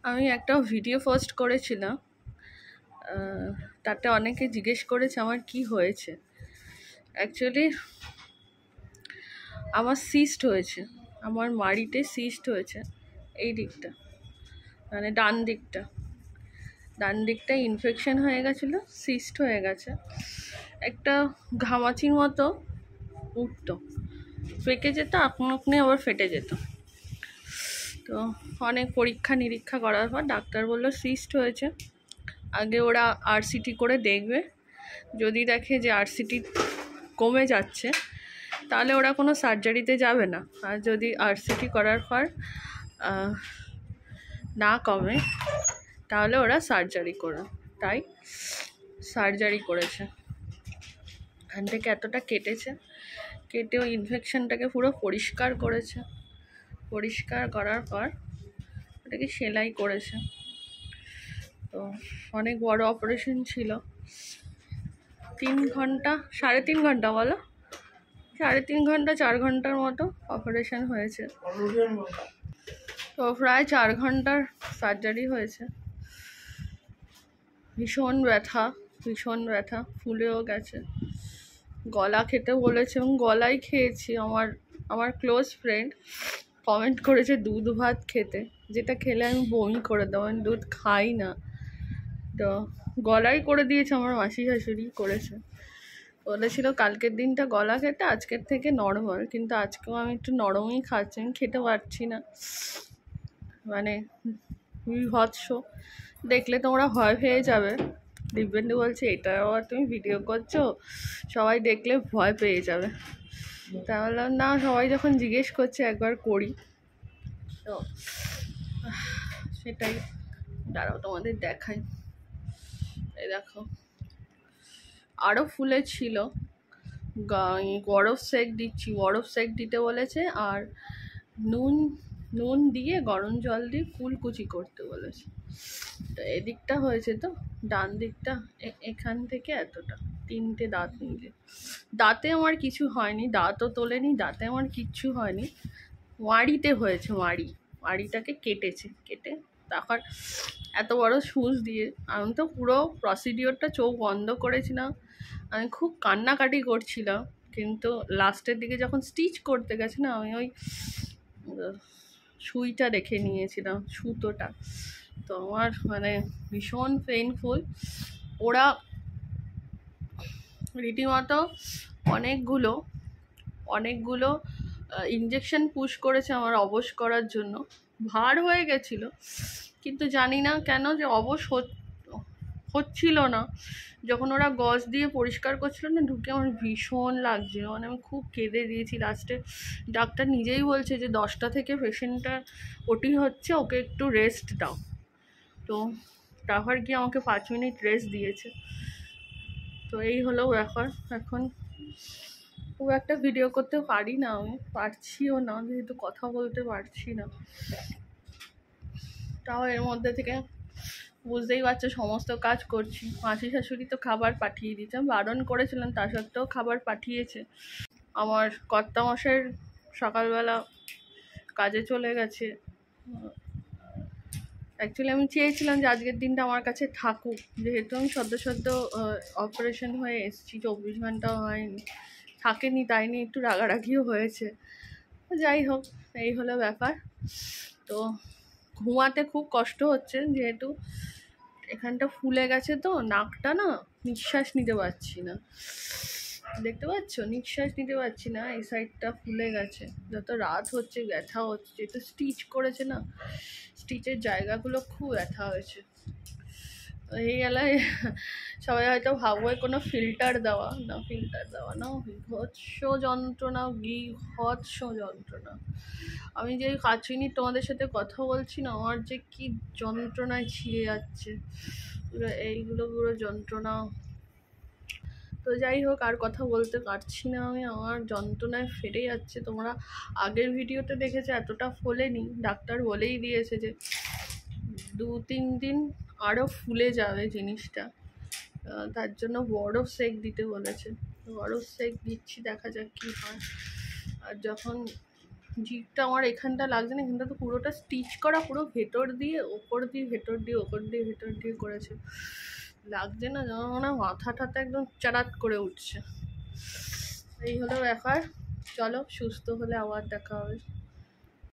আমি একটা video post করেছিলাম, তাতে অনেকে জিজ্ঞেস করেছে আমার কি হয়েছে। অ্যাকচুয়ালি আমার সিস্ট হয়েছে, আমার মাড়িতে সিস্ট হয়েছে। এই দিকটা মানে ডান দিকটা ইনফেকশন হয়ে গেছিলো, সিস্ট হয়ে গেছে। একটা ঘামাচির মতো উঠতো, পেকে যেত, আপনি আবার ফেটে যেত। তো অনেক পরীক্ষা নিরীক্ষা করার পর ডাক্তার বললো সিস্ট হয়েছে। আগে ওরা আরসিটি করে দেখবে, যদি দেখে যে আরসিটি কমে যাচ্ছে তাহলে ওরা কোনো সার্জারিতে যাবে না, আর যদি আরসিটি করার পর না কমে তাহলে ওরা সার্জারি করবে। তাই সার্জারি করেছে। এখান থেকে এতটা কেটেছে, কেটে ওই ইনফেকশনটাকে পুরো পরিষ্কার করেছে। পরিষ্কার করার পর ওটাকে সেলাই করেছে। তো অনেক বড় অপারেশন ছিল, 3 ঘন্টা 3.5 ঘন্টা, বলো 3.5 ঘন্টা 4 ঘন্টার মতো অপারেশন হয়েছে। তো প্রায় 4 ঘন্টার সার্জারি হয়েছে। ভীষণ ব্যথা, ফুলেও গেছে। গলা খেতে বলেছে এবং গলাই খেয়েছি। আমার ক্লোজ ফ্রেন্ড কমেন্ট করেছে দুধ ভাত খেতে, যেটা খেলে আমি বমি করে দেবো, আমি দুধ খাই না। তো গলাই করে দিয়েছে, আমার মাসি শাশুড়ি করেছে। বলেছিল কালকের দিনটা গলা খেতে, আজকের থেকে নরমাল। কিন্তু আজকেও আমি একটু নরমই খাচ্ছি, আমি খেতে পারছি না। মানে বিভৎস, দেখলে তোমরা ভয় পেয়ে যাবে। দিব্যেন্দু বলছে এটা আবার তুমি ভিডিও করছো, সবাই দেখলে ভয় পেয়ে যাবে। তাহলে না, সবাই যখন জিজ্ঞেস করছে একবার করি, তো সেটাই। দাঁড়াও তোমাদের দেখাই। এই দেখো, আরও ফুলে ছিল। বরফ সেক দিচ্ছি, বরফ সেক দিতে বলেছে। আর নুন দিয়ে গরম জল দিয়ে কুলকুচি করতে বলেছে। তো এদিকটা হয়েছে, তো ডান দিকটা এখান থেকে এতটা, 3টে দাঁত মিলে। দাঁতে আমার কিছু হয়নি, দাঁতও তোলেনি, দাঁতে আমার কিচ্ছু হয়নি। মাড়িতে হয়েছে, মাড়িটাকে কেটে তারপর এত বড় সুচ দিয়ে। আমি তো পুরো প্রসিডিওরটা চোখ বন্ধ করেছিলাম, আমি খুব কান্নাকাটি করছিলাম। কিন্তু লাস্টের দিকে যখন স্টিচ করতে গেছে না, আমি ওই সুইটা রেখে নিয়েছিলাম, সুতোটা। তো আমার মানে ভীষণ পেইনফুল। ওরা রীতিমতো অনেকগুলো ইঞ্জেকশন পুশ করেছে আমার অবশ করার জন্য। ভার হয়ে গেছিলো, কিন্তু জানি না কেন যে অবশ হচ্ছিল না। যখন ওরা গজ দিয়ে পরিষ্কার করছিল না, ঢুকে আমার ভীষণ লাগছিল, মানে আমি খুব কেঁদে দিয়েছি। লাস্টে ডাক্তার নিজেই বলছে যে 10টা থেকে পেশেন্টটা ওটি হচ্ছে, ওকে একটু রেস্ট দাও। তো তারপর গিয়ে আমাকে 5 মিনিট রেস্ট দিয়েছে। তো এই হলো ব্যাপার। এখন খুব একটা ভিডিও করতে পারি না, আমি পারছিও না, যেহেতু কথা বলতে পারছি না। তাও এর মধ্যে থেকে বুঝতেই পারছো সমস্ত কাজ করছি। মাসি শাশুড়ি তো খাবার পাঠিয়ে দিয়েছে, আমি বারণ করেছিলাম, তা সত্ত্বেও খাবার পাঠিয়েছে। আমার কর্তামশাইয়ের সকালবেলা কাজে চলে গেছে। অ্যাকচুয়ালি আমি চেয়েছিলাম যে আজকের দিনটা আমার কাছে থাকুক, যেহেতু আমি সদ্য অপারেশন হয়ে এসেছি, 24 ঘন্টাও হয়নি, থাকেনি। তাই নিয়ে একটু রাগারাগিও হয়েছে। যাই হোক, এই হলো ব্যাপার। তো ঘুমাতে খুব কষ্ট হচ্ছে, যেহেতু এখানটা ফুলে গেছে, তো নাকটা না, নিঃশ্বাস নিতে পারছি না। দেখতে পাচ্ছ, নিঃশ্বাস নিতে পারছি না, এই সাইডটা ফুলে গেছে। যত রাত হচ্ছে ব্যথা হচ্ছে, যেহেতু স্টিচ করেছে না, স্টিচের জায়গাগুলো খুব ব্যথা হয়েছে। এই গেলায় সবাই হয়তো ভাববে কোনো ফিল্টার দেওয়া না, বিভৎস যন্ত্রণা। আমি যে 5 মিনিট তোমাদের সাথে কথা বলছি না, আমার যে কি যন্ত্রণায় ছিঁড়ে যাচ্ছে পুরো, এইগুলো পুরো যন্ত্রণা। তো যাই হোক, আর কথা বলতে পারছি না আমি, আমার যন্ত্রণায় ফেটে যাচ্ছে। তোমরা আগের ভিডিওতে দেখেছো এতটা ফোলেনি, ডাক্তার বলেই দিয়েছে যে 2-3 দিন আরও ফুলে যাবে জিনিসটা। তার জন্য বরফ সেক দিতে বলেছে। বরফ সেক দিচ্ছি, দেখা যাক কী হয়। আর যখন জিপটা আমার এখানটা লাগছে না, এখানটা তো পুরোটা স্টিচ করা, পুরো ভেতর দিয়ে ওপর দিয়ে ভেতর দিয়ে ওপর দিয়ে ভেতর দিয়ে করেছে, লাগছে না যেন মনে হয় মাথা ঠাথা একদম চারাত করে উঠছে। এই হলো ব্যাপার। চলো, সুস্থ হলে আবার দেখা হবে।